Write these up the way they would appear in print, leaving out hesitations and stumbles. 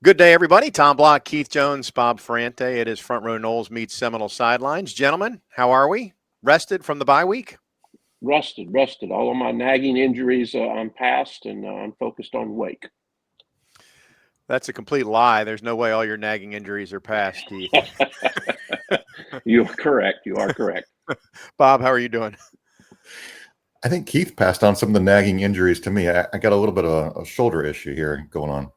Good day, everybody. Tom Block, Keith Jones, Bob Ferrante. It is Front Row Noles meets Seminole Sidelines. Gentlemen, how are we? Rested from the bye week? Rested. All of my nagging injuries, I'm past, and I'm focused on Wake. That's a complete lie. There's no way all your nagging injuries are past, Keith. You are correct. You are correct. Bob, how are you doing? I think Keith passed on some of the nagging injuries to me. I got a little bit of a shoulder issue here going on.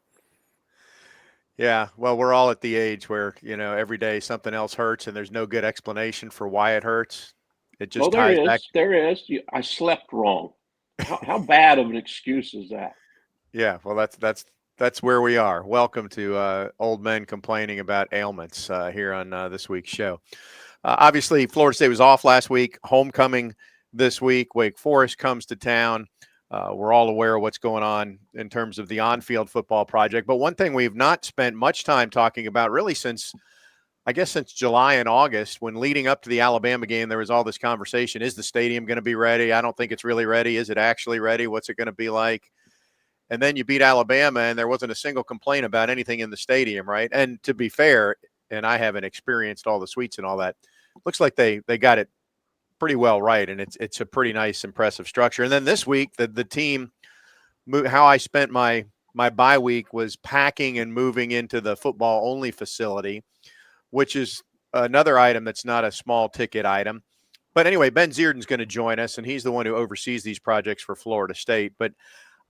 Yeah, well, we're all at the age where, every day something else hurts and there's no good explanation for why it hurts. It Well, just ties back. there is. I slept wrong. How bad of an excuse is that? Yeah, well, that's where we are. Welcome to old men complaining about ailments here on this week's show. Obviously, Florida State was off last week. Homecoming this week. Wake Forest comes to town. We're all aware of what's going on in terms of the on-field football project. But one thing we've not spent much time talking about really since July and August, when leading up to the Alabama game, there was all this conversation. Is the stadium going to be ready? I don't think it's really ready. Is it actually ready? What's it going to be like? And then you beat Alabama, and there wasn't a single complaint about anything in the stadium, right? And to be fair, and I haven't experienced all the suites and all that, looks like they got it pretty well right, and it's a pretty nice, impressive structure. And then this week, the team, how I spent my bye week was packing and moving into the football-only facility, which is another item that's not a small ticket item. But anyway, Ben Zierden's going to join us, and he's the one who oversees these projects for Florida State. But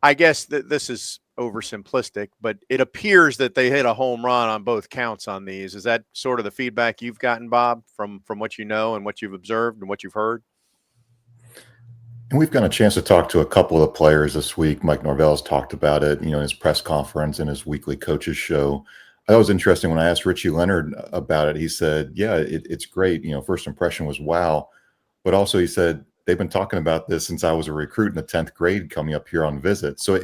I guess this is oversimplistic, but it appears that they hit a home run on both counts on these. Is that sort of the feedback you've gotten, Bob, from what you know and what you've observed and what you've heard? And we've gotten a chance to talk to a couple of the players this week. Mike Norvell's talked about it, in his press conference and his weekly coaches show. That was interesting. When I asked Richie Leonard about it, he said, yeah, it's great. First impression was wow. But also he said, they've been talking about this since I was a recruit in the 10th grade coming up here on visit. So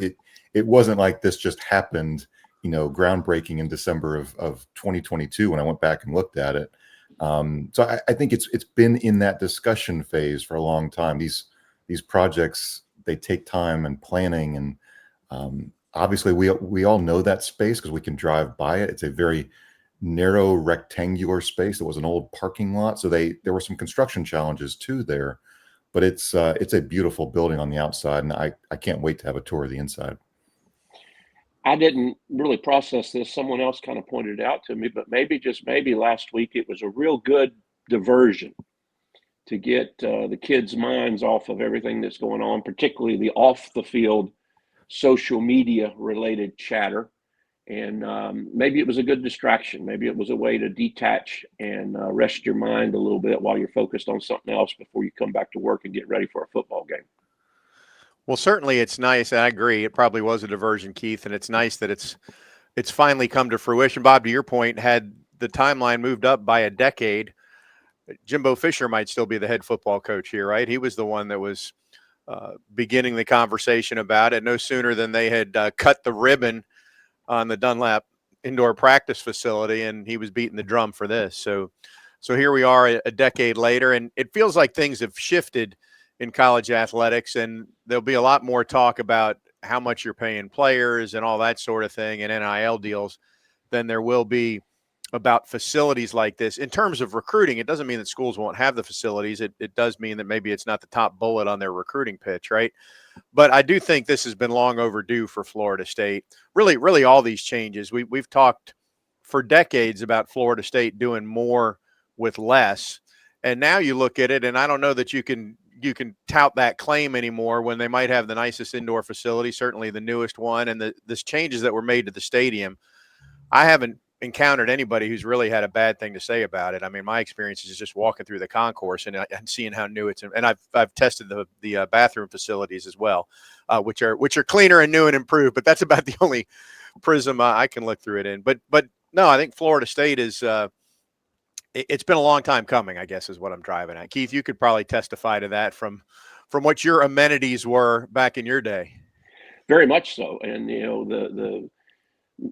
it wasn't like this just happened, groundbreaking in December of 2022 when I went back and looked at it. So I think it's been in that discussion phase for a long time. These projects, they take time and planning, and obviously we all know that space because we can drive by it. It's a very narrow rectangular space. It was an old parking lot, so there were some construction challenges too there. But it's a beautiful building on the outside, and I can't wait to have a tour of the inside. I didn't really process this. Someone else kind of pointed it out to me, but just maybe last week it was a real good diversion to get the kids' minds off of everything that's going on, particularly the off-the-field social media-related chatter. And maybe it was a good distraction. Maybe it was a way to detach and rest your mind a little bit while you're focused on something else before you come back to work and get ready for a football game. Well, certainly it's nice. I agree. It probably was a diversion, Keith, and it's nice that it's finally come to fruition. Bob, to your point, had the timeline moved up by a decade, Jimbo Fisher might still be the head football coach here, right? He was the one that was beginning the conversation about it no sooner than they had cut the ribbon on the Dunlap indoor practice facility, and he was beating the drum for this. So here we are a decade later, and it feels like things have shifted in college athletics, and there'll be a lot more talk about how much you're paying players and all that sort of thing and NIL deals than there will be about facilities like this. In terms of recruiting, it doesn't mean that schools won't have the facilities. It does mean that maybe it's not the top bullet on their recruiting pitch, right? But I do think this has been long overdue for Florida State. Really all these changes. We've talked for decades about Florida State doing more with less. And now you look at it, and I don't know that you can tout that claim anymore when they might have the nicest indoor facility, certainly the newest one, and the changes that were made to the stadium. I haven't encountered anybody who's really had a bad thing to say about it. I mean, my experience is just walking through the concourse and seeing how new it's, and I've tested the bathroom facilities as well, which are cleaner and new and improved. But that's about the only prism I can look through it in. But no, I think Florida State is. It's been a long time coming, I guess, is what I'm driving at. Keith, you could probably testify to that from what your amenities were back in your day. Very much so, and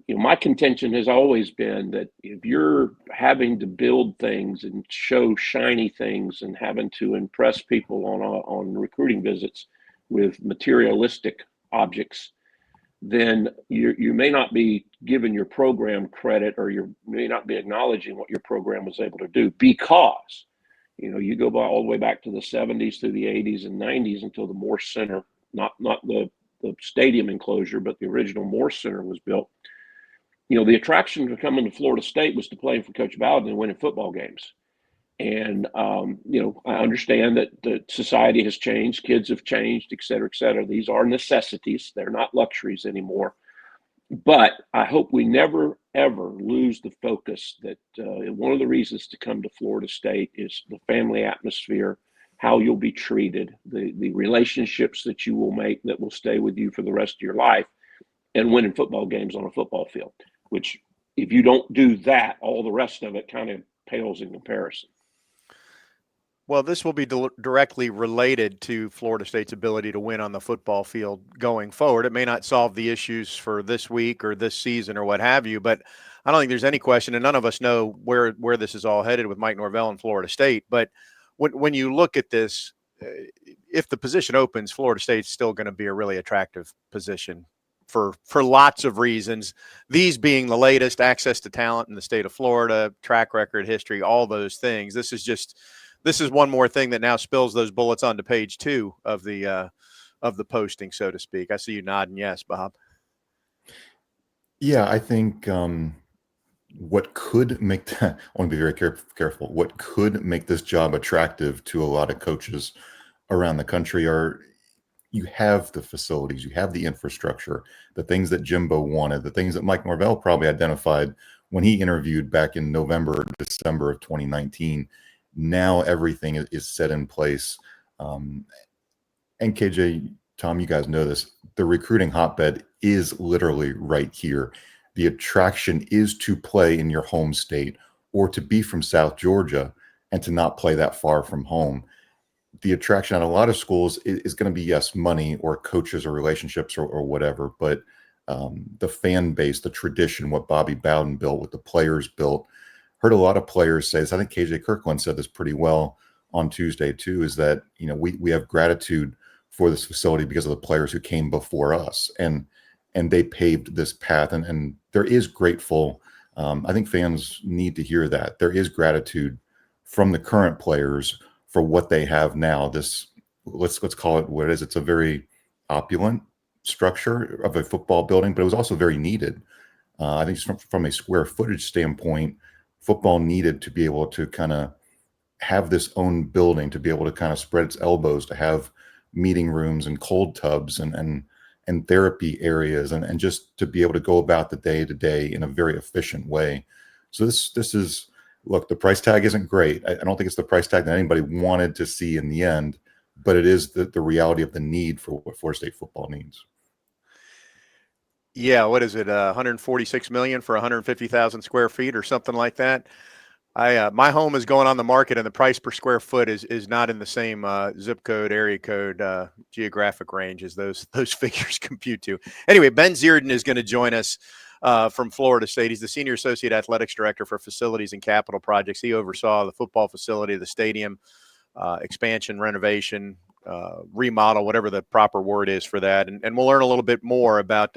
my contention has always been that if you're having to build things and show shiny things and having to impress people on recruiting visits with materialistic objects, then you may not be giving your program credit, or you may not be acknowledging what your program was able to do, because you go all the way back to the 70s through the 80s and 90s until the Morse Center, not the stadium enclosure, but the original Morse Center was built. The attraction to coming to Florida State was to play for Coach Bowden and winning football games. And, I understand that society has changed, kids have changed, et cetera, et cetera. These are necessities. They're not luxuries anymore. But I hope we never, ever lose the focus that one of the reasons to come to Florida State is the family atmosphere, how you'll be treated, the relationships that you will make that will stay with you for the rest of your life, and winning football games on a football field, which if you don't do that, all the rest of it kind of pales in comparison. Well, this will be directly related to Florida State's ability to win on the football field going forward. It may not solve the issues for this week or this season or what have you, but I don't think there's any question, and none of us know where this is all headed with Mike Norvell and Florida State. But when you look at this, if the position opens, Florida State's still going to be a really attractive position for lots of reasons, these being the latest: access to talent in the state of Florida, track record, history, all those things. This is one more thing that now spills those bullets onto page 2 of the posting, so to speak. I see you nodding yes, Bob. Yeah, I think what could make that, I want to be very careful. What could make this job attractive to a lot of coaches around the country are, you have the facilities, you have the infrastructure, the things that Jimbo wanted, the things that Mike Norvell probably identified when he interviewed back in November or December of 2019. Now everything is set in place. And KJ, Tom, you guys know this. The recruiting hotbed is literally right here. The attraction is to play in your home state, or to be from South Georgia and to not play that far from home. The attraction at a lot of schools is going to be, yes, money or coaches or relationships or whatever, but the fan base, the tradition, what Bobby Bowden built, what the players built. Heard a lot of players say this. I think KJ Kirkland said this pretty well on Tuesday too, is that, we have gratitude for this facility because of the players who came before us, and they paved this path. And there is grateful. I think fans need to hear that there is gratitude from the current players for what they have now. This, let's call it what it is. It's a very opulent structure of a football building, but it was also very needed. I think from a square footage standpoint, football needed to be able to kind of have this own building, to be able to kind of spread its elbows, to have meeting rooms and cold tubs and therapy areas, and just to be able to go about the day to day in a very efficient way. So this is, look, the price tag isn't great. I don't think it's the price tag that anybody wanted to see in the end, but it is the reality of the need for what Florida State football needs. Yeah, what is it? 146 million for 150,000 square feet or something like that. My home is going on the market, and the price per square foot is not in the same zip code, area code, geographic range as those figures compute to. Anyway, Ben Zierden is going to join us from Florida State. He's the Senior Associate Athletics Director for Facilities and Capital Projects. He oversaw the football facility, the stadium expansion, renovation, remodel, whatever the proper word is for that. And we'll learn a little bit more about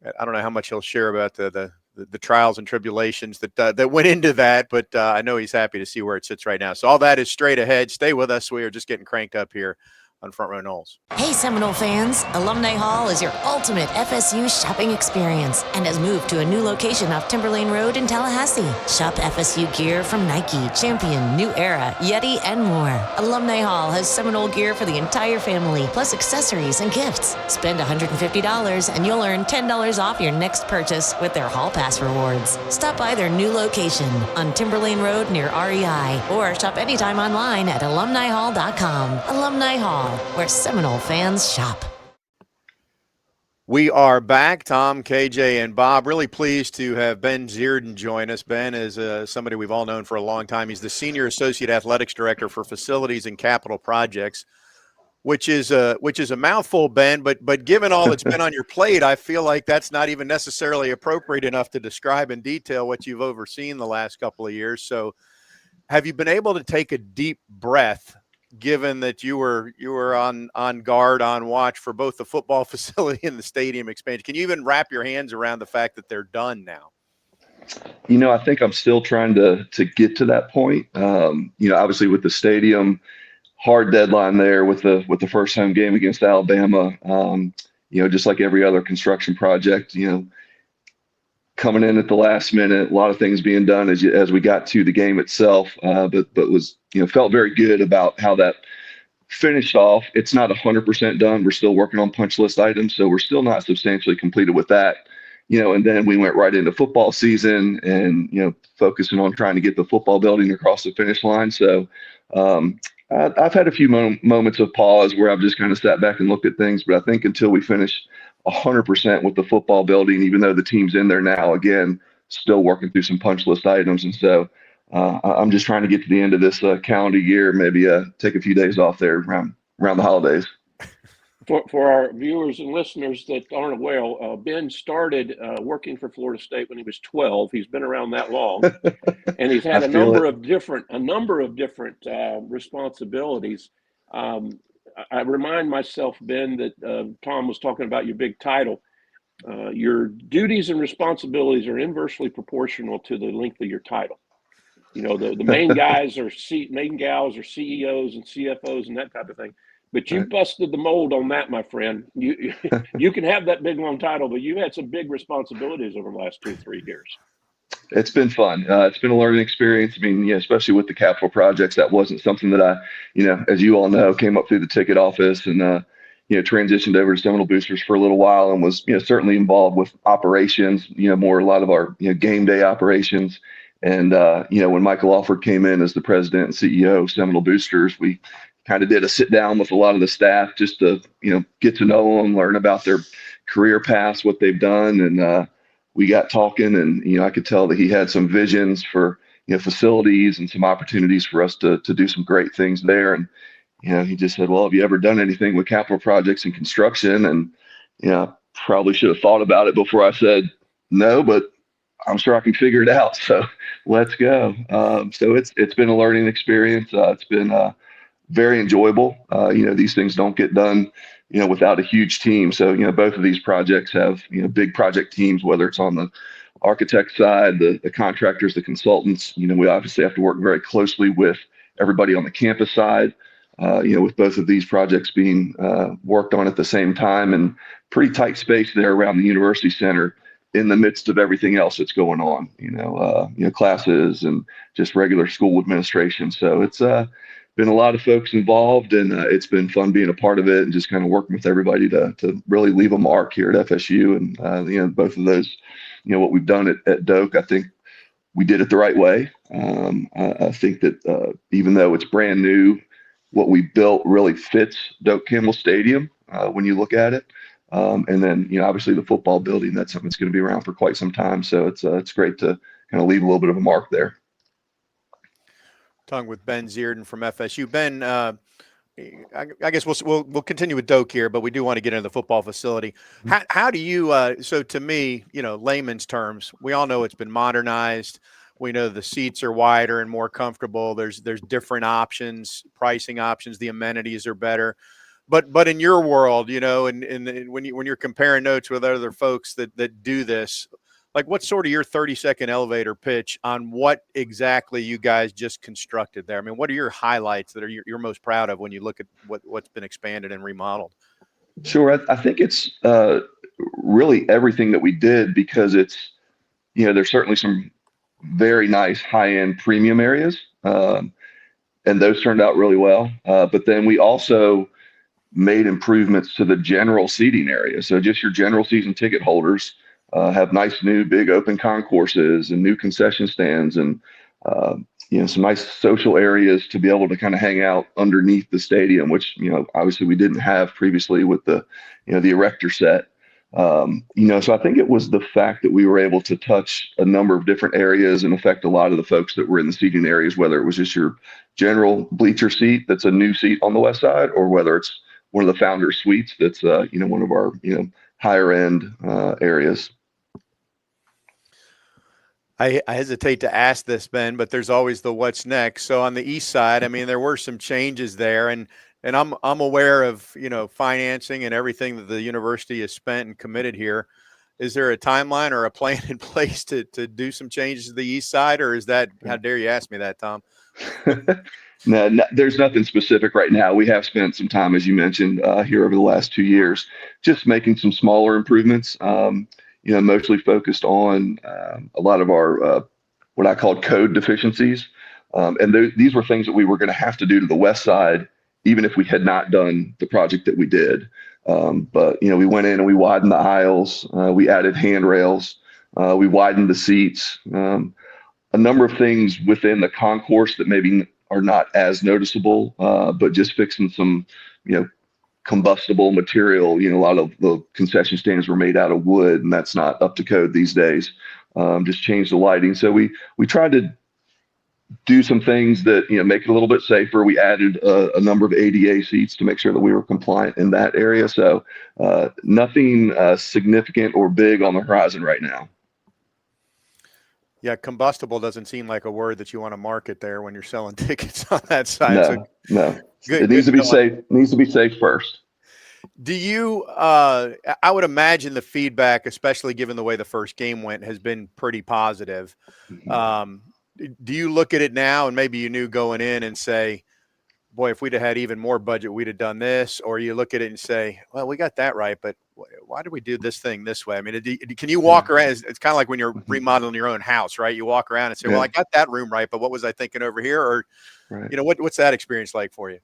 I don't know how much he'll share about the trials and tribulations that went into that, but I know he's happy to see where it sits right now. So all that is straight ahead. Stay with us. We are just getting cranked up here on Front Row Noles. Hey, Seminole fans! Alumni Hall is your ultimate FSU shopping experience and has moved to a new location off Timberlane Road in Tallahassee. Shop FSU gear from Nike, Champion, New Era, Yeti, and more. Alumni Hall has Seminole gear for the entire family, plus accessories and gifts. Spend $150 and you'll earn $10 off your next purchase with their Hall Pass rewards. Stop by their new location on Timberlane Road near REI, or shop anytime online at alumnihall.com. Alumni Hall, where Seminole fans shop. We are back. Tom, KJ, and Bob. Really pleased to have Ben Zierden join us. Ben is somebody we've all known for a long time. He's the Senior Associate Athletics Director for Facilities and Capital Projects, which is a mouthful, Ben. But given all that's been on your plate, I feel like that's not even necessarily appropriate enough to describe in detail what you've overseen the last couple of years. So have you been able to take a deep breath given that you were on guard, on watch for both the football facility and the stadium expansion. Can you even wrap your hands around the fact that they're done now? I think I'm still trying to get to that point. Obviously with the stadium, hard deadline there with the first home game against Alabama. Just like every other construction project, coming in at the last minute, a lot of things being done as we got to the game itself, but was felt very good about how that finished off. It's not 100% done. We're still working on punch list items, so we're still not substantially completed with that. And then we went right into football season and focusing on trying to get the football building across the finish line. So I've had a few moments of pause where I've just kind of sat back and looked at things, but I think until we finish 100% with the football building, even though the team's in there now, again, still working through some punch list items. And so I'm just trying to get to the end of this calendar year, maybe take a few days off there around the holidays. For our viewers and listeners that aren't aware, Ben started working for Florida State when he was 12. He's been around that long, and he's had a number of different responsibilities. I remind myself, Ben, that Tom was talking about your big title. Your duties and responsibilities are inversely proportional to the length of your title. The main guys are main gals are CEOs and CFOs and that type of thing. But you busted the mold on that, my friend. You can have that big long title, but you've had some big responsibilities over the last 2 or 3 years. It's been fun. It's been a learning experience. I mean, especially with the capital projects, that wasn't something that I, as you all know, came up through the ticket office and, transitioned over to Seminole Boosters for a little while and was, certainly involved with operations, a lot of our, game day operations. And, when Michael Alford came in as the president and CEO of Seminole Boosters, we kind of did a sit down with a lot of the staff just to, get to know them, learn about their career paths, what they've done. And we got talking and, I could tell that he had some visions for, facilities and some opportunities for us to do some great things there. And, he just said, well, have you ever done anything with capital projects and construction? And, probably should have thought about it before I said no, but I'm sure I can figure it out. So let's go. So it's been a learning experience. It's been very enjoyable. These things don't get done, without a huge team. So, both of these projects have, big project teams, whether it's on the architect side, the contractors, the consultants. We obviously have to work very closely with everybody on the campus side, with both of these projects being worked on at the same time, and pretty tight space there around the university center in the midst of everything else that's going on, classes and just regular school administration. So it's been a lot of folks involved, and it's been fun being a part of it and just kind of working with everybody to really leave a mark here at FSU. And both of those, what we've done at Doak, I think we did it the right way. I think that even though it's brand new, what we built really fits Doak Campbell Stadium when you look at it. And then, obviously the football building, that's something that's going to be around for quite some time. So it's great to kind of leave a little bit of a mark there. Talking with Ben Zierden from FSU. Ben, I guess we'll continue with Doak here, but we do want to get into the football facility. How do you? So to me, layman's terms, we all know it's been modernized. We know the seats are wider and more comfortable. There's different options, pricing options. The amenities are better. But in your world, and when you're comparing notes with other folks that do this, like what's sort of your 30-second elevator pitch on what exactly you guys just constructed there? I mean, what are your highlights that are you're most proud of when you look at what's been expanded and remodeled? Sure. I think it's really everything that we did, because it's, there's certainly some very nice high-end premium areas, and those turned out really well. But then we also made improvements to the general seating area. So just your general season ticket holders have nice new big open concourses and new concession stands and some nice social areas to be able to kind of hang out underneath the stadium, which obviously we didn't have previously with the the erector set. So I think it was the fact that we were able to touch a number of different areas and affect a lot of the folks that were in the seating areas, whether it was just your general bleacher seat that's a new seat on the west side, or whether it's one of the founder suites that's one of our higher end areas. I hesitate to ask this, Ben, but there's always the what's next. So on the east side, I mean, there were some changes there, and I'm aware of, financing and everything that the university has spent and committed here. Is there a timeline or a plan in place to do some changes to the east side, or is that, how dare you ask me that, Tom? No, there's nothing specific right now. We have spent some time, as you mentioned, here over the last 2 years, just making some smaller improvements. Mostly focused on a lot of our what I called code deficiencies, and these were things that we were going to have to do to the west side, even if we had not done the project that we did. But we went in and we widened the aisles, we added handrails, we widened the seats. A number of things within the concourse that maybe are not as noticeable, but just fixing some, combustible material. A lot of the concession stands were made out of wood, and that's not up to code these days. Just change the lighting. So we tried to do some things that make it a little bit safer. We added a number of ADA seats to make sure that we were compliant in that area. So nothing significant or big on the horizon right now. Yeah, combustible doesn't seem like a word that you want to market there when you're selling tickets on that side. No. It needs to be safe. It needs to be safe first. Do you? I would imagine the feedback, especially given the way the first game went, has been pretty positive. Do you look at it now, and maybe you knew going in, and say, boy, if we'd have had even more budget, we'd have done this? Or you look at it and say, well, we got that right, but why did we do this thing this way? I mean, can you walk around? It's kind of like when you're remodeling your own house, right? You walk around and say, well, I got that room right, but what was I thinking over here? Or, what's that experience like for you?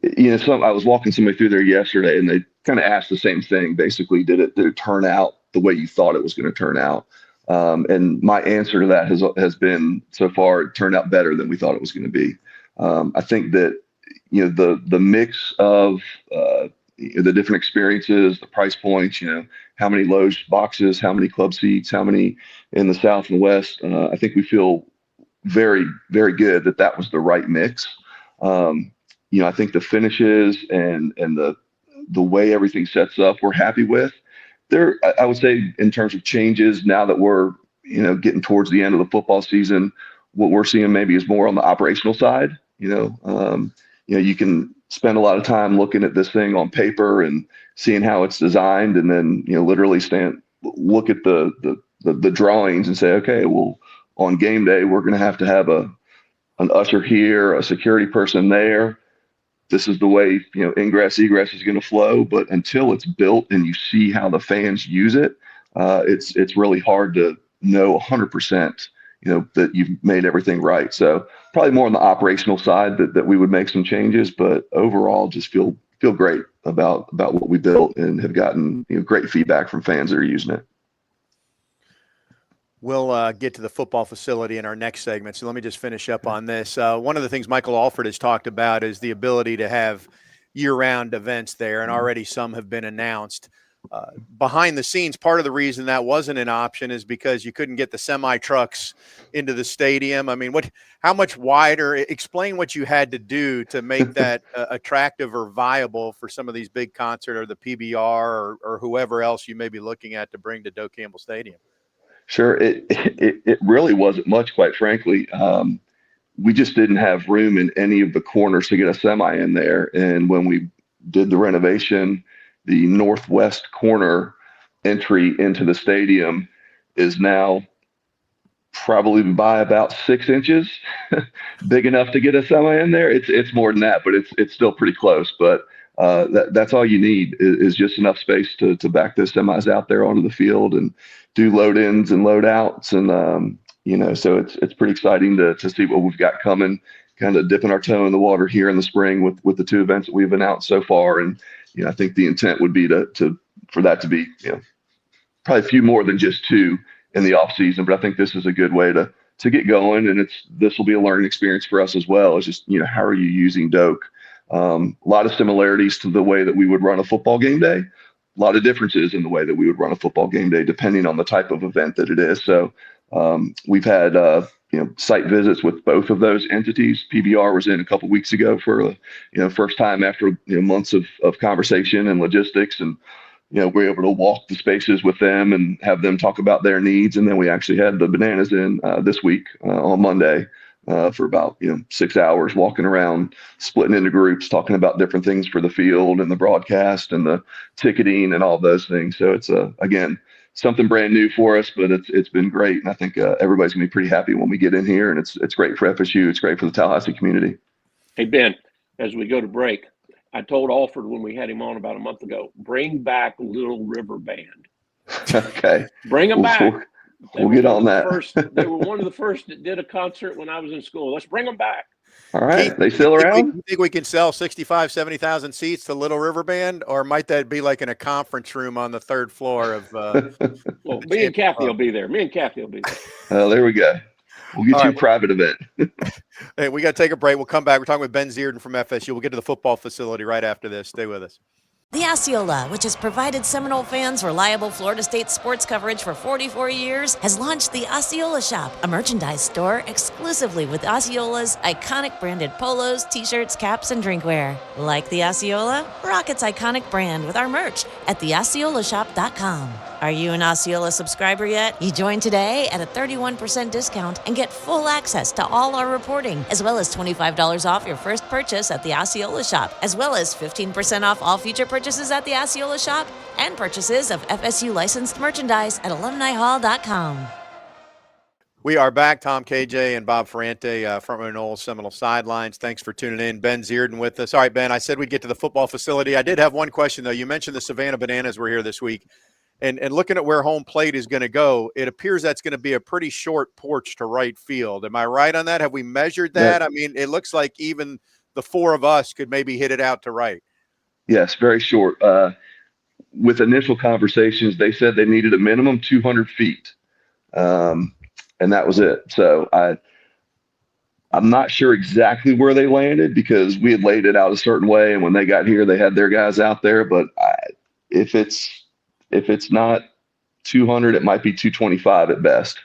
I was walking somebody through there yesterday, and they kind of asked the same thing. Basically, did it turn out the way you thought it was going to turn out? And my answer to that has been, so far, it turned out better than we thought it was going to be. I think that the mix of the different experiences, the price points, how many loge boxes, how many club seats, how many in the South and West. I think we feel very, very good that was the right mix. I think the finishes and the way everything sets up, we're happy with. I would say, in terms of changes, now that we're getting towards the end of the football season, what we're seeing maybe is more on the operational side. You can spend a lot of time looking at this thing on paper and seeing how it's designed, and then literally look at the drawings and say, okay, well, on game day we're going to have an usher here, a security person there. This is the way ingress egress is going to flow. But until it's built and you see how the fans use it, it's really hard to know 100%. That you've made everything right. So probably more on the operational side that we would make some changes, but overall just feel great about what we built, and have gotten great feedback from fans that are using it. We'll get to the football facility in our next segment. So let me just finish up on this. One of the things Michael Alford has talked about is the ability to have year-round events there, and already some have been announced. Behind the scenes, part of the reason that wasn't an option is because you couldn't get the semi trucks into the stadium. I mean, how much wider? Explain what you had to do to make that attractive or viable for some of these big concerts, or the PBR, or whoever else you may be looking at to bring to Doak Campbell Stadium. Sure. It really wasn't much, quite frankly. We just didn't have room in any of the corners to get a semi in there. And when we did the renovation, the northwest corner entry into the stadium is now probably by about 6 inches, big enough to get a semi in there. It's more than that, but it's still pretty close. But that's all you need is just enough space to back those semis out there onto the field and do load ins and load outs. And so it's pretty exciting to see what we've got coming. Kind of dipping our toe in the water here in the spring with the 2 events that we've announced so far. And I think the intent would be for that to be probably a few more than just 2 in the off season. But I think this is a good way to get going, and this will be a learning experience for us as well. It's just how are you using Doak? A lot of similarities to the way that we would run a football game day. A lot of differences in the way that we would run a football game day, depending on the type of event that it is. So we've had site visits with both of those entities. PBR was in a couple weeks ago for first time after months of conversation and logistics, and we're able to walk the spaces with them and have them talk about their needs. And then we actually had the bananas in this week on Monday for about 6 hours, walking around, splitting into groups, talking about different things for the field and the broadcast and the ticketing and all those things. So it's again, something brand new for us, but it's been great. And I think everybody's gonna be pretty happy when we get in here, and it's great for FSU. It's great for the Tallahassee community. Hey, Ben, as we go to break, I told Alfred when we had him on about a month ago, bring back Little River Band. Okay. Bring them back. We'll get on that. They were one of the first that did a concert when I was in school. Let's bring them back. All right. Keith, they still around? You think we can sell 65, 70,000 seats to Little River Band, or might that be like in a conference room on the third floor of well, me and Kathy will be there. There we go. We'll get you a private event. Hey, we got to take a break. We'll come back. We're talking with Ben Zierden from FSU. We'll get to the football facility right after this. Stay with us. The Osceola, which has provided Seminole fans reliable Florida State sports coverage for 44 years, has launched the Osceola Shop, a merchandise store exclusively with Osceola's iconic branded polos, t-shirts, caps, and drinkware. Like the Osceola? Rock its iconic brand with our merch at theosceolashop.com. Are you an Osceola subscriber yet? You join today at a 31% discount and get full access to all our reporting, as well as $25 off your first purchase at the Osceola Shop, as well as 15% off all future purchases at the Osceola Shop and purchases of FSU licensed merchandise at alumnihall.com. We are back. Tom KJ and Bob Ferrante, Front Row Noles, Seminole Sidelines. Thanks for tuning in. Ben Zierden with us. All right, Ben, I said we'd get to the football facility. I did have one question, though. You mentioned the Savannah Bananas were here this week. And looking at where home plate is going to go, it appears that's going to be a pretty short porch to right field. Am I right on that? Have we measured that? Yeah. I mean, it looks like even the four of us could maybe hit it out to right. Yes, very short. With initial conversations, they said they needed a minimum 200 feet. And that was it. So I'm not sure exactly where they landed because we had laid it out a certain way. And when they got here, they had their guys out there. But if it's not 200, it might be 225 at best.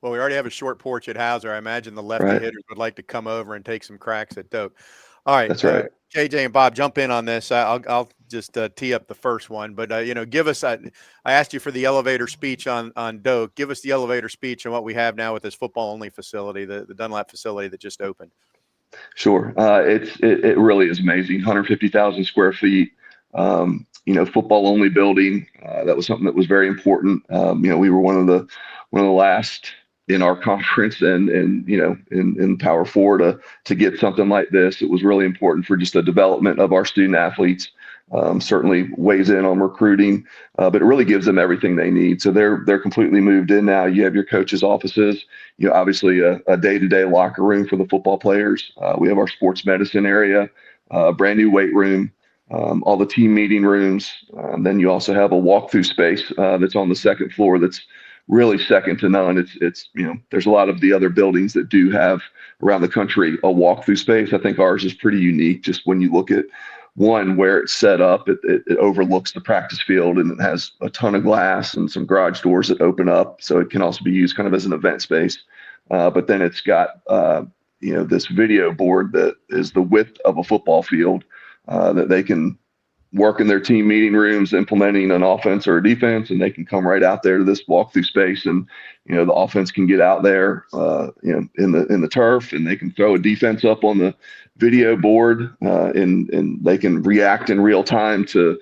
Well, we already have a short porch at Hauser. I imagine the lefty hitters would like to come over and take some cracks at Doak. All right. That's right. KJ and Bob, jump in on this. I'll just tee up the first one. But, give us – I asked you for the elevator speech on Doak. Give us the elevator speech on what we have now with this football-only facility, the Dunlap facility that just opened. Sure. It really is amazing. 150,000 square feet. Football only building. That was something that was very important. We were one of the last in our conference and in Power Four to get something like this. It was really important for just the development of our student athletes. Certainly weighs in on recruiting, but it really gives them everything they need. So they're completely moved in now. You have your coaches' offices. Obviously a day-to-day locker room for the football players. We have our sports medicine area, brand new weight room. All the team meeting rooms. Then you also have a walkthrough space that's on the second floor that's really second to none. It's there's a lot of the other buildings that do have around the country a walkthrough space. I think ours is pretty unique. Just when you look at one where it's set up, it overlooks the practice field and it has a ton of glass and some garage doors that open up. So it can also be used kind of as an event space. But then it's got this video board that is the width of a football field. That they can work in their team meeting rooms, implementing an offense or a defense, and they can come right out there to this walkthrough space. And, the offense can get out there, in the turf, and they can throw a defense up on the video board, and they can react in real time to,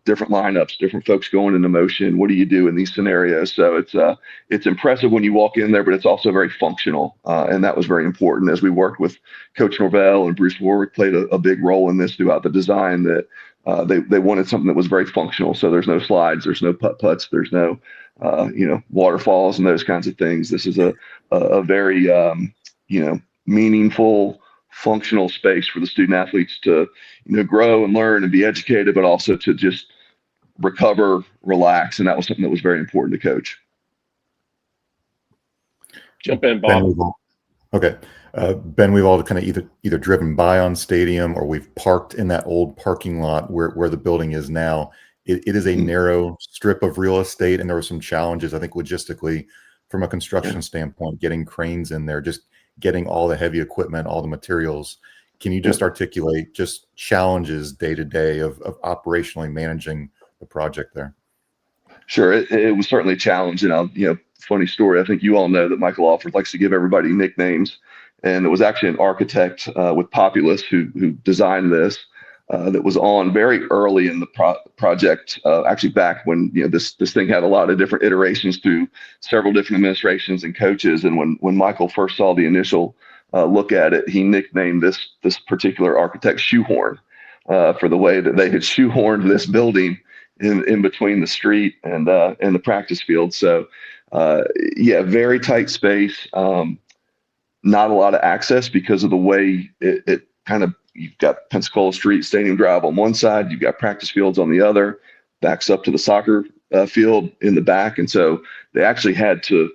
different lineups, different folks going into motion. What do you do in these scenarios? So it's impressive when you walk in there, but it's also very functional. And that was very important as we worked with Coach Norvell and Bruce Warwick played a big role in this throughout the design that they wanted something that was very functional. So there's no slides, there's no putt-putts, there's no, waterfalls and those kinds of things. This is a very, meaningful, functional space for the student athletes to, grow and learn and be educated, but also to just recover, relax. And that was something that was very important to coach. Jump in, Bob. Okay. Ben, we've all kind of either driven by on stadium or we've parked in that old parking lot where the building is now. It is a narrow strip of real estate, and there were some challenges, I think, logistically from a construction standpoint, getting cranes in there, just getting all the heavy equipment, all the materials. Can you just articulate just challenges day to day of operationally managing the project there? Sure, it was certainly a challenge, and funny story. I think you all know that Michael Alford likes to give everybody nicknames, and it was actually an architect with Populous who designed this. That was on very early in the project, actually back when this thing had a lot of different iterations through several different administrations and coaches. And when Michael first saw the initial look at it, he nicknamed this particular architect Shoehorn for the way that they had shoehorned this building in between the street and the practice field. So very tight space, not a lot of access because of the way it kind of, you've got Pensacola Street, Stadium Drive on one side, you've got practice fields on the other, backs up to the soccer field in the back. And so they actually had to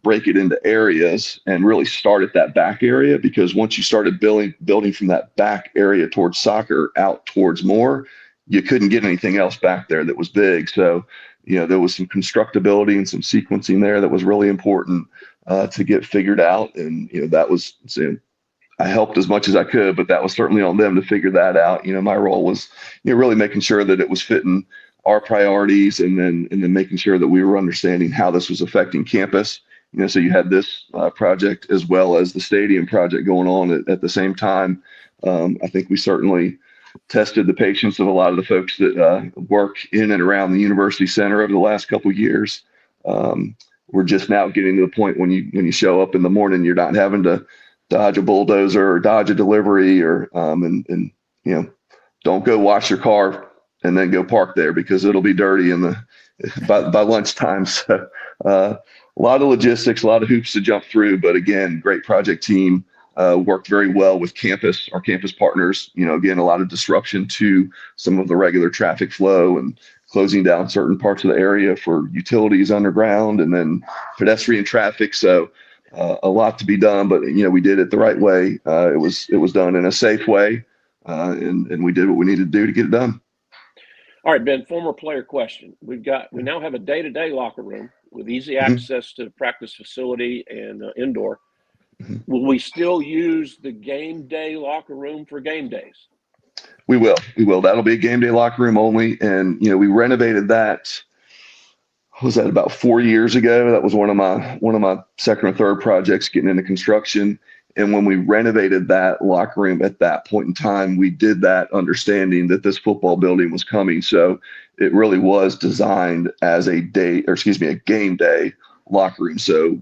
break it into areas and really start at that back area, because once you started building from that back area towards soccer out towards more, you couldn't get anything else back there that was big. So, there was some constructability and some sequencing there that was really important to get figured out. And, that was, I helped as much as I could, but that was certainly on them to figure that out. My role was, really making sure that it was fitting our priorities, and then making sure that we were understanding how this was affecting campus. So you had this project as well as the stadium project going on at the same time. I think we certainly tested the patience of a lot of the folks that work in and around the University Center over the last couple of years. We're just now getting to the point when you show up in the morning, you're not having to dodge a bulldozer or dodge a delivery or don't go wash your car and then go park there because it'll be dirty by lunchtime. So a lot of logistics, a lot of hoops to jump through, but again, great project team, worked very well with our campus partners. Again, a lot of disruption to some of the regular traffic flow and closing down certain parts of the area for utilities underground and then pedestrian traffic. So a lot to be done, but we did it the right way. It was done in a safe way, and we did what we needed to do to get it done. All right, Ben, former player question. We now have a day-to-day locker room with easy access to the practice facility and indoor. Will we still use the game day locker room for game days? We will. That'll be a game day locker room only. And, we renovated that. Was that about 4 years ago? That was one of my second or third projects getting into construction. And when we renovated that locker room at that point in time, we did that understanding that this football building was coming. So it really was designed as a game day locker room. So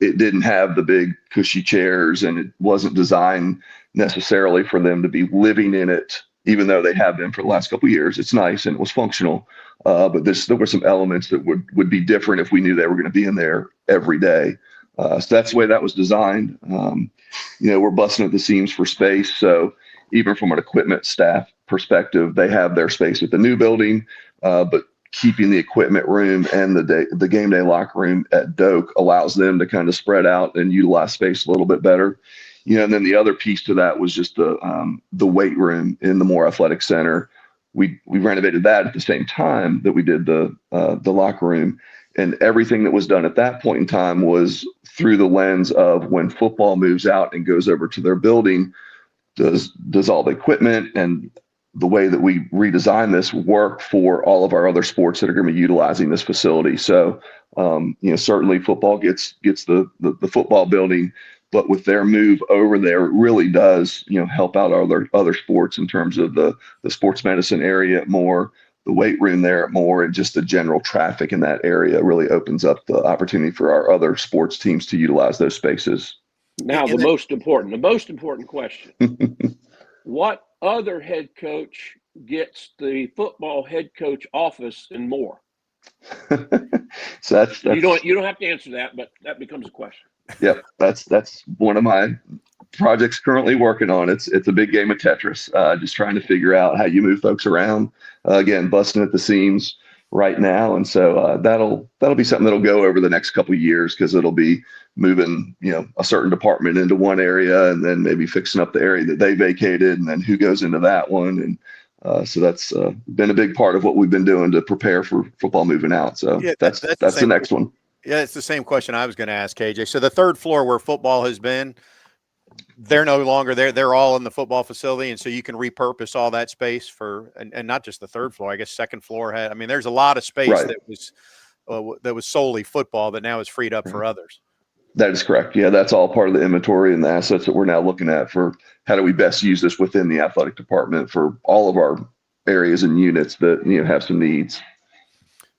it didn't have the big cushy chairs, and it wasn't designed necessarily for them to be living in it, even though they have been for the last couple of years. It's nice and it was functional. But there were some elements that would be different if we knew they were going to be in there every day. So that's the way that was designed. We're busting at the seams for space. So even from an equipment staff perspective, they have their space at the new building, but keeping the equipment room and the game day locker room at Doak allows them to kind of spread out and utilize space a little bit better. And then the other piece to that was just the weight room in the Moore Athletic Center. We renovated that at the same time that we did the locker room, and everything that was done at that point in time was through the lens of when football moves out and goes over to their building, does all the equipment and the way that we redesign this work for all of our other sports that are going to be utilizing this facility. So, certainly football gets the football building, but with their move over there, it really does, help out other sports in terms of the sports medicine area at Moore, the weight room there at Moore, and just the general traffic in that area really opens up the opportunity for our other sports teams to utilize those spaces. Now, the most important question. What other head coach gets the football head coach office and more? So that's you don't have to answer that, but that becomes a question. Yep, that's one of my projects currently working on. It's a big game of Tetris, just trying to figure out how you move folks around. Again, busting at the seams right now, and so that'll be something that'll go over the next couple of years, because it'll be moving a certain department into one area and then maybe fixing up the area that they vacated, and then who goes into that one. And so that's been a big part of what we've been doing to prepare for football moving out. So yeah, that's the next one. Yeah, it's the same question I was going to ask, KJ. So the third floor where football has been, they're no longer there. They're all in the football facility. And so you can repurpose all that space for, and not just the third floor, I guess second floor had, I mean, there's a lot of space Right. that was solely football that now is freed up for Right. others. That is correct. Yeah, that's all part of the inventory and the assets that we're now looking at for how do we best use this within the athletic department for all of our areas and units that, you know, have some needs.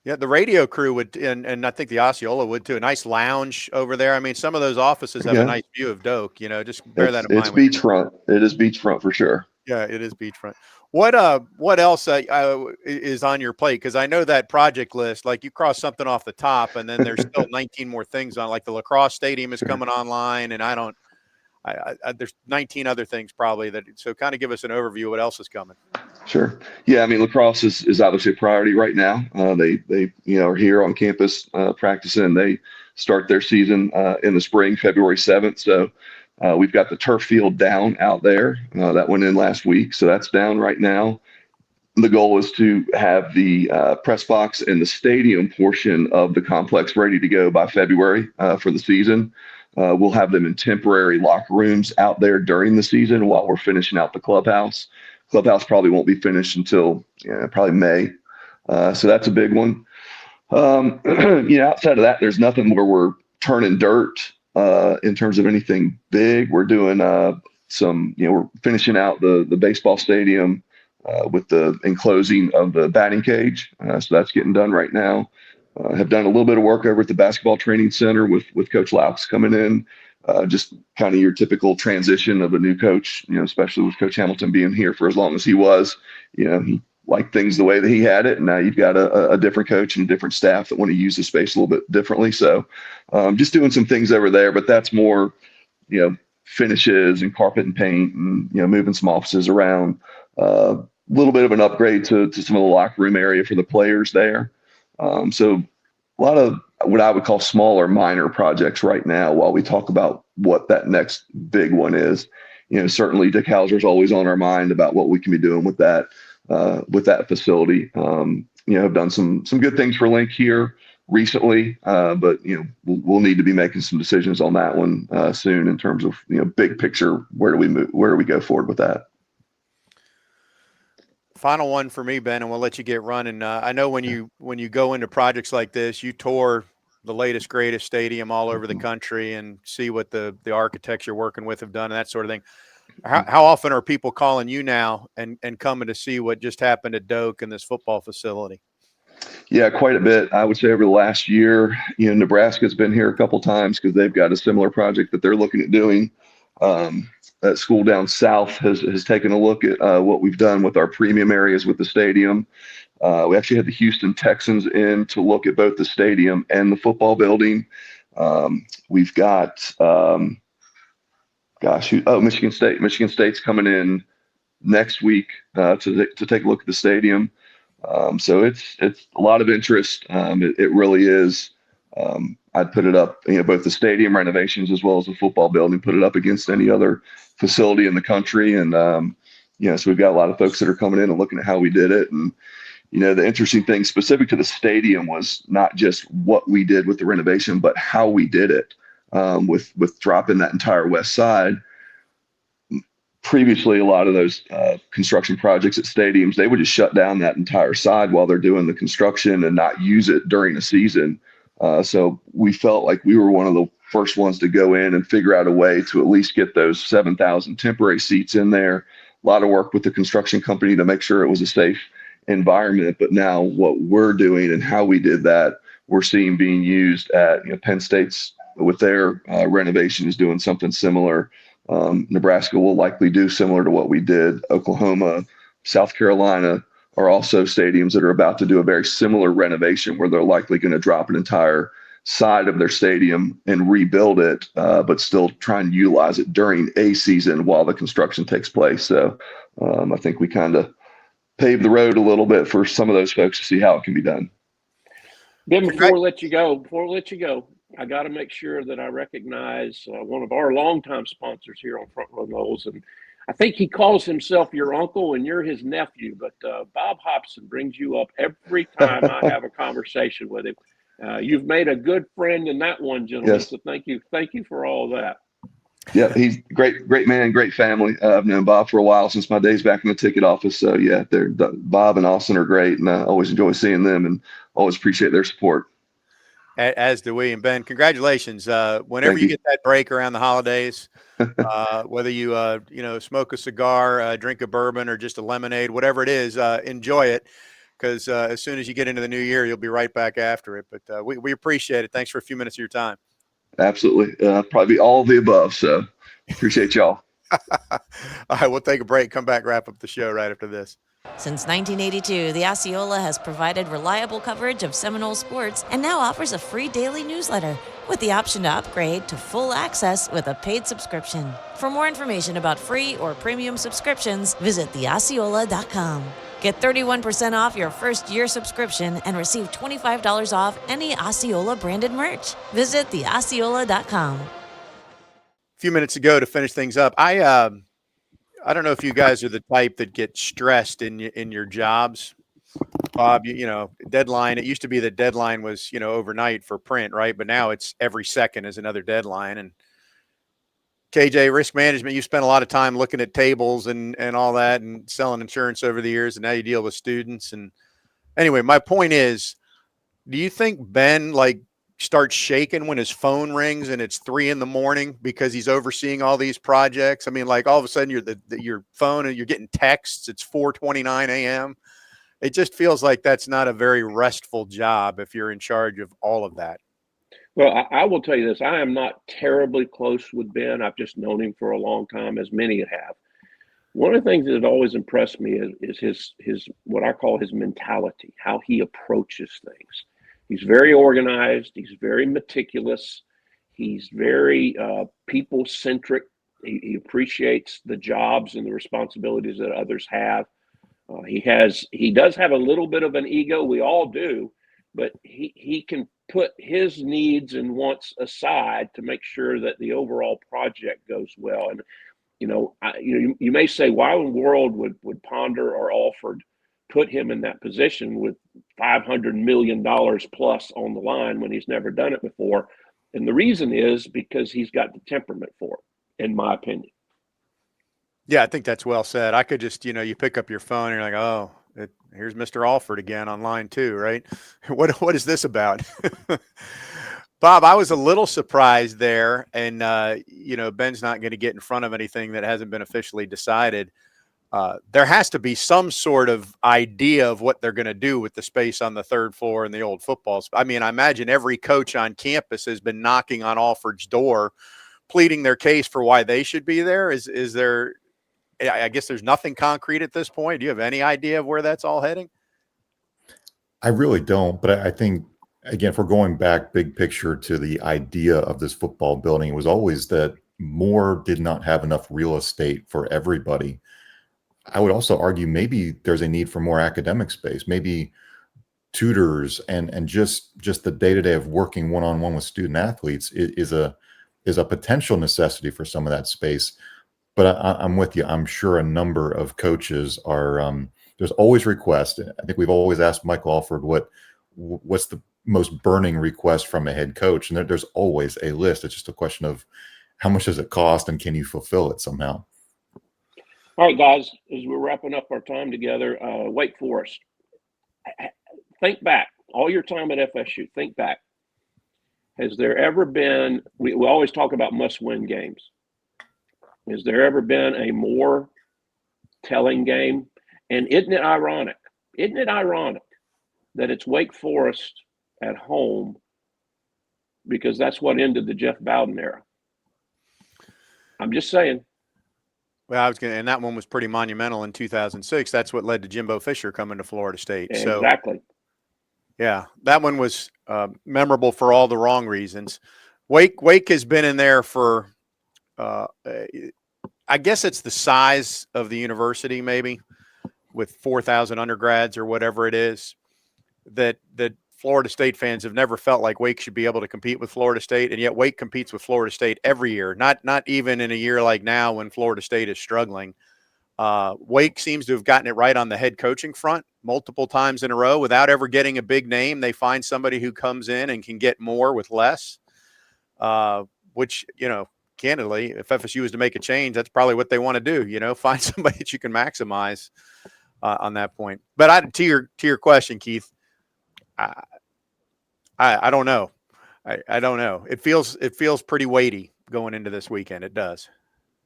Yeah, the radio crew would, and I think the Osceola would too. A nice lounge over there. I mean, some of those offices have a Yeah, nice view of Doak. You know, just bear that in it's mind when you're. beachfront. It is beachfront for sure. Yeah, it is beachfront. What else is on your plate? Because I know that project list, like you cross something off the top, and then there's still 19 more things on. Like the lacrosse stadium is Sure. coming online, and there's 19 other things probably that. So kind of give us an overview of what else is coming. Sure. Yeah, I mean, lacrosse is obviously a priority right now. They you know, are here on campus practicing. They start their season in the spring, February 7th. So we've got the turf field down out there. That went in last week, so that's down right now. The goal is to have the press box and the stadium portion of the complex ready to go by February for the season. We'll have them in temporary locker rooms out there during the season while we're finishing out the clubhouse. Clubhouse probably won't be finished until probably May. So that's a big one. You know, outside of that, there's nothing where we're turning dirt in terms of anything big. We're doing some, you know, we're finishing out the baseball stadium with the enclosing of the batting cage. So that's getting done right now. Have done a little bit of work over at the basketball training center with Coach Laux coming in. Just kind of your typical transition of a new coach, you know, especially with Coach Hamilton being here for as long as he was. You know, he liked things the way that he had it, and now you've got a different coach and a different staff that want to use the space a little bit differently. So just doing some things over there, but that's more, you know, finishes and carpet and paint and, you know, moving some offices around. A little bit of an upgrade to some of the locker room area for the players there. So a lot of what I would call smaller, minor projects right now while we talk about what that next big one is. You know, certainly Dick Hauser's always on our mind about what we can be doing with that facility. You know, have done some good things for Link here recently, but, you know, we'll need to be making some decisions on that one soon in terms of, you know, big picture, where do we go forward with that? Final one for me, Ben, and we'll let you get running. I know when you go into projects like this, you tour the latest, greatest stadium all over the country and see what the architects you're working with have done and that sort of thing. How often are people calling you now and coming to see what just happened at Doak and this football facility? Yeah, quite a bit. I would say over the last year, you know, Nebraska's been here a couple times because they've got a similar project that they're looking at doing. That school down south has taken a look at what we've done with our premium areas with the stadium. We actually had the Houston Texans in to look at both the stadium and the football building. We've got, Michigan State. Michigan State's coming in next week to take a look at the stadium. So it's a lot of interest. It really is. I'd put it up, you know, both the stadium renovations as well as the football building, put it up against any other facility in the country. And, you know, so we've got a lot of folks that are coming in and looking at how we did it. And, you know, the interesting thing specific to the stadium was not just what we did with the renovation, but how we did it with dropping that entire west side. Previously, a lot of those construction projects at stadiums, they would just shut down that entire side while they're doing the construction and not use it during the season. So we felt like we were one of the first ones to go in and figure out a way to at least get those 7,000 temporary seats in there. A lot of work with the construction company to make sure it was a safe environment. But now what we're doing and how we did that, we're seeing being used at, you know, Penn State's with their renovation is doing something similar. Nebraska will likely do similar to what we did. Oklahoma, South Carolina are also stadiums that are about to do a very similar renovation where they're likely going to drop an entire side of their stadium and rebuild it, but still try and utilize it during a season while the construction takes place. So I think we kind of paved the road a little bit for some of those folks to see how it can be done. Ben, before we let you go, I got to make sure that I recognize one of our longtime sponsors here on Front Row Noles. And I think he calls himself your uncle and you're his nephew, but Bob Hobson brings you up every time I have a conversation with him. You've made a good friend in that one, gentlemen. Yes. So thank you for all that. Yeah, he's great man, great family. I've known Bob for a while, since my days back in the ticket office. So yeah, Bob and Austin are great, and I always enjoy seeing them, and always appreciate their support. As do we. And Ben, congratulations. Whenever Thank you you. get that break around the holidays, whether you smoke a cigar, drink a bourbon, or just a lemonade, whatever it is, enjoy it, because as soon as you get into the new year, you'll be right back after it. But we appreciate it. Thanks for a few minutes of your time. Absolutely, probably all of the above. So appreciate y'all. All right, we'll take a break. Come back, wrap up the show right after this. Since 1982, the Osceola has provided reliable coverage of Seminole sports and now offers a free daily newsletter with the option to upgrade to full access with a paid subscription. For more information about free or premium subscriptions, visit theosceola.com. Get 31% off your first year subscription and receive $25 off any Osceola branded merch. Visit theosceola.com. A few minutes ago to finish things up, I don't know if you guys are the type that get stressed in your jobs. Bob, deadline. It used to be that deadline was, overnight for print, right? But now it's every second is another deadline. And KJ, risk management, you spent a lot of time looking at tables and all that and selling insurance over the years, and now you deal with students. And anyway, my point is, do you think Ben starts shaking when his phone rings and it's 3 a.m. because he's overseeing all these projects? I mean, all of a sudden your phone and you're getting texts. It's 4:29 a.m. It just feels like that's not a very restful job if you're in charge of all of that. Well, I will tell you this. I am not terribly close with Ben. I've just known him for a long time, as many have. One of the things that always impressed me is his what I call his mentality, how he approaches things. He's very organized. He's very meticulous. He's very people-centric. He appreciates the jobs and the responsibilities that others have. He does have a little bit of an ego. We all do, but he can put his needs and wants aside to make sure that the overall project goes well. And you may say, why in the world would Ponder or Alford put him in that position with $500 million plus on the line when he's never done it before? And the reason is because he's got the temperament for it, in my opinion. Yeah, I think that's well said. I could just, you pick up your phone and you're like, oh, here's Mr. Alford again on line 2, right? What is this about? Bob, I was a little surprised there. And, Ben's not going to get in front of anything that hasn't been officially decided. There has to be some sort of idea of what they're going to do with the space on the 3rd floor and the old football. I mean, I imagine every coach on campus has been knocking on Alford's door, pleading their case for why they should be there. Is there, I guess there's nothing concrete at this point. Do you have any idea of where that's all heading? I really don't, but I think, again, if we're going back big picture to the idea of this football building, it was always that Moore did not have enough real estate for everybody. I would also argue maybe there's a need for more academic space, maybe tutors and just the day-to-day of working one-on-one with student athletes is a potential necessity for some of that space. But I'm with you. I'm sure a number of coaches are, there's always requests. I think we've always asked Michael Alford what's the most burning request from a head coach. And there's always a list. It's just a question of how much does it cost and can you fulfill it somehow? All right, guys, as we're wrapping up our time together, Wake Forest, think back. All your time at FSU, think back. Has there ever been, we always talk about must-win games. Has there ever been a more telling game? And isn't it ironic? Isn't it ironic that it's Wake Forest at home, because that's what ended the Jeff Bowden era? I'm just saying. Well, and that one was pretty monumental in 2006. That's what led to Jimbo Fisher coming to Florida State. Exactly. So, yeah, that one was memorable for all the wrong reasons. Wake has been in there for, I guess it's the size of the university, maybe with 4,000 undergrads or whatever it is, that Florida State fans have never felt like Wake should be able to compete with Florida State, and yet Wake competes with Florida State every year. Not even in a year like now when Florida State is struggling. Wake seems to have gotten it right on the head coaching front multiple times in a row without ever getting a big name. They find somebody who comes in and can get more with less, which, candidly, if FSU is to make a change, that's probably what they want to do. Find somebody that you can maximize on that point. But to your question, Keith, I don't know. I don't know. It feels pretty weighty going into this weekend. It does.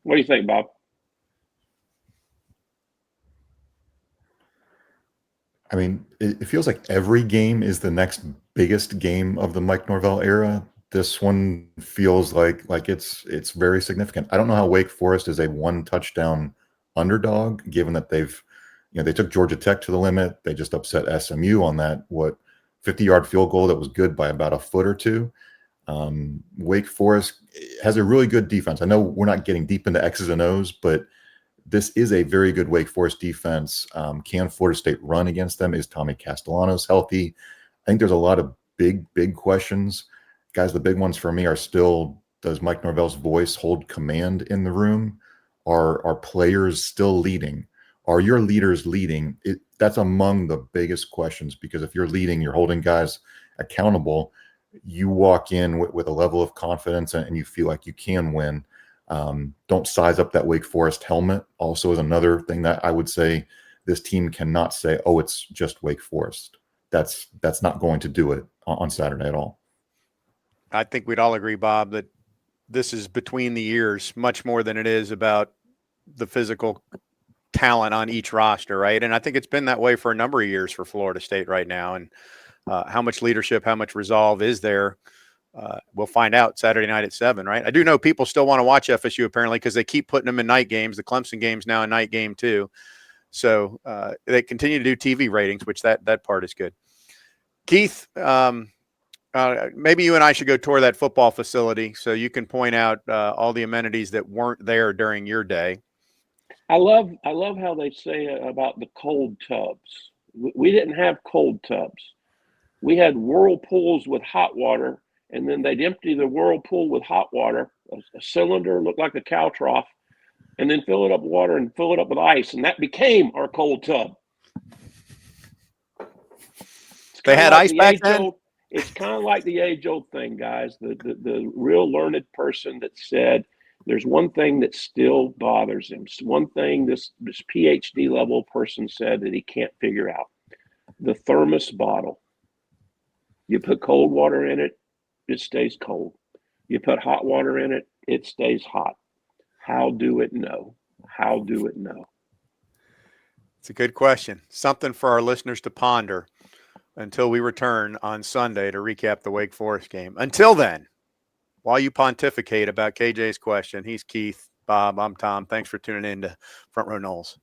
What do you think, Bob? I mean, it feels like every game is the next biggest game of the Mike Norvell era. This one feels like it's very significant. I don't know how Wake Forest is a 1-touchdown underdog, given that they took Georgia Tech to the limit. They just upset SMU on that 50-yard field goal that was good by about a foot or two. Wake Forest has a really good defense. I know we're not getting deep into X's and O's, but this is a very good Wake Forest defense. Can Florida State run against them? Is Tommy Castellanos healthy? I think there's a lot of big questions. Guys, the big ones for me are still, does Mike Norvell's voice hold command in the room? Are players still leading? Are your leaders leading? That's among the biggest questions, because if you're leading, you're holding guys accountable. You walk in with a level of confidence and you feel like you can win. Don't size up that Wake Forest helmet also is another thing that I would say this team cannot say, oh, it's just Wake Forest. That's not going to do it on Saturday at all. I think we'd all agree, Bob, that this is between the ears much more than it is about the physical talent on each roster, right? And I think it's been that way for a number of years for Florida State right now. And how much leadership, how much resolve is there? We'll find out Saturday night at 7, right? I do know people still want to watch FSU apparently because they keep putting them in night games. The Clemson game's now a night game too. So they continue to do TV ratings, which that part is good. Keith, maybe you and I should go tour that football facility so you can point out all the amenities that weren't there during your day. I love how they say about the cold tubs. We didn't have cold tubs. We had whirlpools with hot water, and then they'd empty the whirlpool with hot water, a cylinder looked like a cow trough, and then fill it up with water and fill it up with ice, and that became our cold tub. They had ice back then? It's kind of like the age-old thing, guys. The real learned person that said, there's one thing that still bothers him. One thing this PhD level person said that he can't figure out. The thermos bottle. You put cold water in it, it stays cold. You put hot water in it, it stays hot. How do it know? How do it know? It's a good question. Something for our listeners to ponder until we return on Sunday to recap the Wake Forest game. Until then, while you pontificate about KJ's question, he's Keith, Bob, I'm Tom. Thanks for tuning in to Front Row Noles.